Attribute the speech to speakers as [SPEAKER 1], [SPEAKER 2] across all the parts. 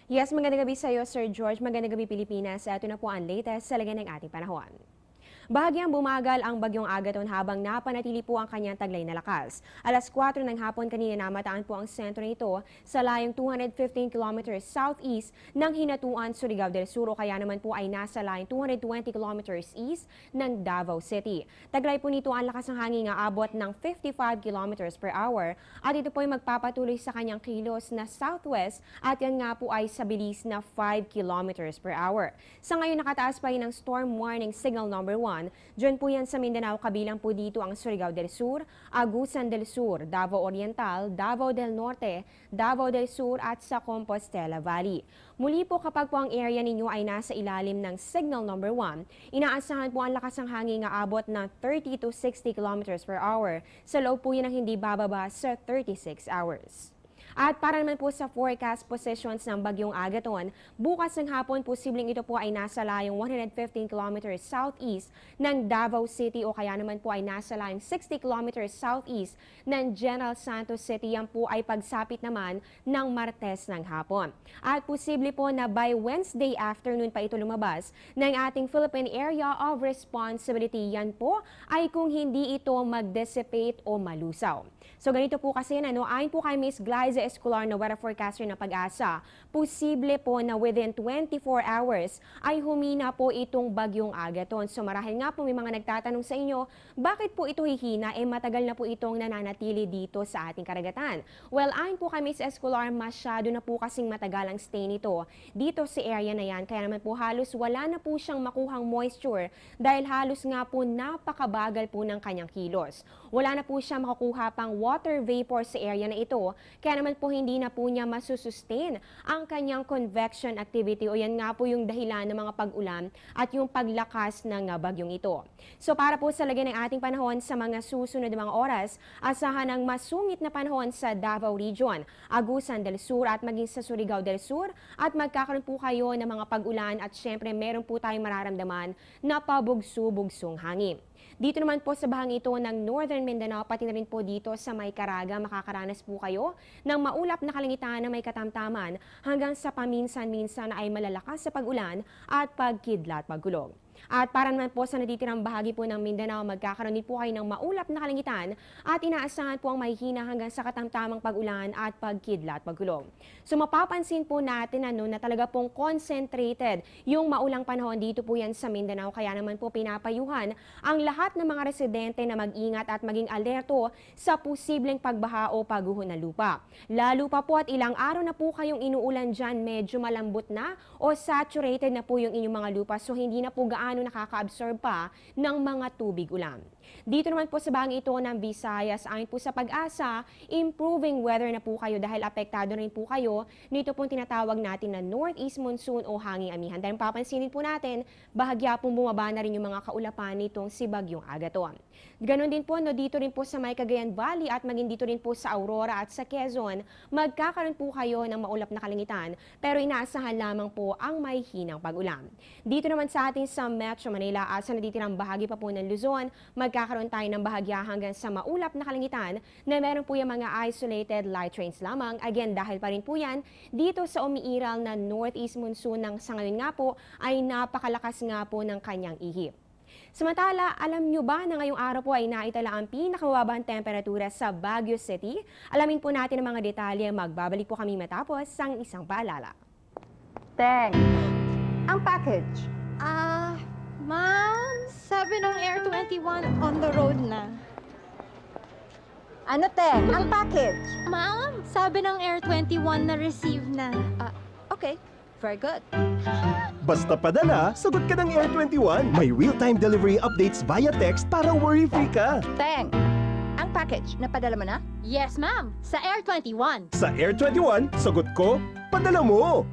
[SPEAKER 1] Yes, magandang gabi sa iyo, Sir George. Magandang gabi, Pilipinas. Ito na po ang latest sa lagay ng ating panahon. Bahagyang bumagal ang bagyong Agaton habang napanatili po ang kanyang taglay na lakas. Alas 4 ng hapon kanina namataan po ang sentro nito sa layong 215 kilometers southeast ng Hinatuan, Surigao del Sur o kaya naman po ay nasa layong 220 kilometers east ng Davao City. Taglay po nito ang lakas ng hangin nga abot ng 55 kilometers per hour at ito po ay magpapatuloy sa kanyang kilos na southwest at yan nga po ay sa bilis na 5 kilometers per hour. Sa ngayon nakataas pa rin ang storm warning signal number 1. Diyan po yan sa Mindanao, kabilang po dito ang Surigao del Sur, Agusan del Sur, Davao Oriental, Davao del Norte, Davao del Sur at sa Compostela Valley. Muli po kapag po ang area ninyo ay nasa ilalim ng signal number 1, inaasahan po ang lakas ng hangin nga abot na 30 to 60 kilometers per hour. Sa loob po yan ang hindi bababa sa 36 hours. At para naman po sa forecast positions ng bagyong Agaton, bukas ng hapon posibleng ito po ay nasa layong 115 kilometers southeast ng Davao City o kaya naman po ay nasa layong 60 kilometers southeast ng General Santos City. Yan po ay pagsapit naman ng Martes ng hapon. At posible po na by Wednesday afternoon pa ito lumabas ng ating Philippine Area of Responsibility. Yan po ay kung hindi ito mag-dissipate o malusaw. So ganito po kasi ayon po kay Ms. Glyza Escolar na weather forecaster ng Pag-asa, posible po na within 24 hours ay humina po itong bagyong Agaton. So marahil nga po may mga nagtatanong sa inyo, bakit po ito hihina? Matagal na po itong nananatili dito sa ating karagatan. Well, ayon po kay Ms. Escolar, masyado na po kasing matagal ang stay nito dito sa area na yan. Kaya naman po halos wala na po siyang makuhang moisture dahil halos nga po napakabagal po ng kanyang kilos. Wala na po siya makukuha pang water vapor sa area na ito, kaya naman po hindi na po niya masusustain ang kanyang convection activity o yan nga po yung dahilan ng mga pag-ulan at yung paglakas ng bagyong ito. So para po sa lagay ng ating panahon sa mga susunod na mga oras, asahan ang masungit na panahon sa Davao Region, Agusan del Sur at maging sa Surigao del Sur at magkakaroon po kayo ng mga pag-ulan at syempre meron po tayong mararamdaman na pabugso-bugsong hangin. Dito naman po sa bahang ito ng Northern Mindanao, pati na rin po dito sa May Caraga, makakaranas po kayo ng maulap na kalangitan na may katamtaman hanggang sa paminsan-minsan ay malalakas sa pag-ulan at pagkidlat pagkulog. At para naman po sa natitirang bahagi po ng Mindanao, magkakaroon din po kayo ng maulap na kalangitan at inaasahan po ang mahihina hanggang sa katamtamang pag-ulan at pagkidlat pagkulog. So mapapansin po natin na talaga pong concentrated yung maulang panahon dito po yan sa Mindanao. Kaya naman po pinapayuhan ang lahat ng mga residente na mag-ingat at maging alerto sa posibleng pagbaha o pagguho ng lupa. Lalo pa po at ilang araw na po kayong inuulan dyan, medyo malambot na o saturated na po yung inyong mga lupa. So hindi na po gaano nakaka-absorb pa ng mga tubig ulan. Dito naman po sa bahagi ito ng Visayas, ayon po sa Pag-asa, improving weather na po kayo dahil apektado rin po kayo nito pong tinatawag natin na northeast monsoon o hanging amihan. Dahil papansinin po natin, bahagya pong bumaba na rin yung mga kaulapan nitong si Bagyong Agaton. Ganon din po dito rin po sa May Cagayan Valley at maging dito rin po sa Aurora at sa Quezon, magkakaroon po kayo ng maulap na kalangitan pero inaasahan lamang po ang may hinang pag-ulan. Dito naman sa ating sa Metro Manila at sa natitirang bahagi pa po ng Luzon, magkakaroon tayo ng bahagya hanggang sa maulap na kalangitan na meron po yung mga isolated light rains lamang. Again, dahil pa rin po yan dito sa umiiral na northeast monsoon ng sa ngayon nga po ay napakalakas nga po ng kanyang ihip. Samantala, alam nyo ba na ngayong araw po ay naitala ang pinakamababang temperatura sa Baguio City? Alamin po natin ang mga detalye. Magbabalik po kami matapos ang isang paalala.
[SPEAKER 2] Teng, ang package.
[SPEAKER 3] Ma'am, sabi ng Air 21 on the road na.
[SPEAKER 2] Ano, Teng? Ang package.
[SPEAKER 3] Ma'am, sabi ng Air 21 na receive na.
[SPEAKER 2] Okay, very good.
[SPEAKER 4] Basta padala, sagot ka ng Air 21. May real-time delivery updates via text para worry-free ka.
[SPEAKER 2] Teng, ang package, napadala mo na?
[SPEAKER 3] Yes, ma'am, sa Air 21.
[SPEAKER 4] Sa Air 21, sagot ko, padala mo!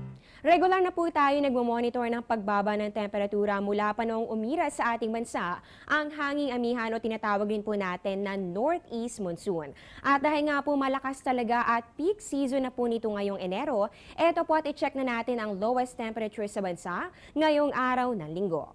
[SPEAKER 1] Regular na po tayo nagmamonitor ng pagbaba ng temperatura mula pa noong umira sa ating bansa ang hanging amihan o tinatawag din po natin na northeast monsoon. At dahil nga po malakas talaga at peak season na po nito ngayong Enero, eto po at i-check na natin ang lowest temperature sa bansa ngayong araw ng Linggo.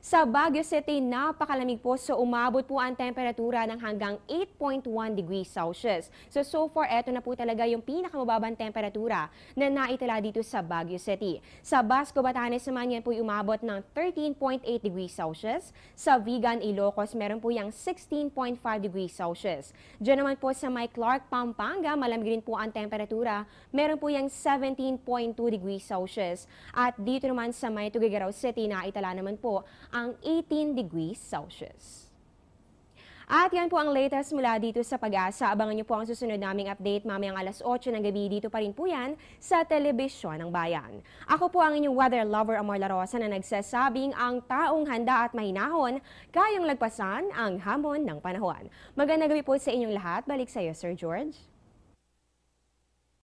[SPEAKER 1] Sa Baguio City, napakalamig po. So umabot po ang temperatura ng hanggang 8.1 degrees Celsius. So far, eto na po talaga yung pinakamababang temperatura na naitala dito sa Baguio City. Sa Basco, Batanes naman yan po umabot ng 13.8 degrees Celsius. Sa Vigan, Ilocos, meron po yung 16.5 degrees Celsius. Diyan naman po sa may Clark, Pampanga, malamig rin po ang temperatura. Meron po yung 17.2 degrees Celsius. At dito naman sa may Tuguegarao City, naitala naman po ang 18 degrees Celsius. At yan po ang latest mula dito sa Pag-asa. Abangan niyo po ang susunod naming update mamayang alas 8 ng gabi. Dito pa rin po yan sa Telebisyon ng Bayan. Ako po ang inyong weather lover Amor La Rosa na nagsasabing ang taong handa at mahinahon kayang lagpasan ang hamon ng panahon. Magandang gabi po sa inyong lahat. Balik sa iyo, Sir George.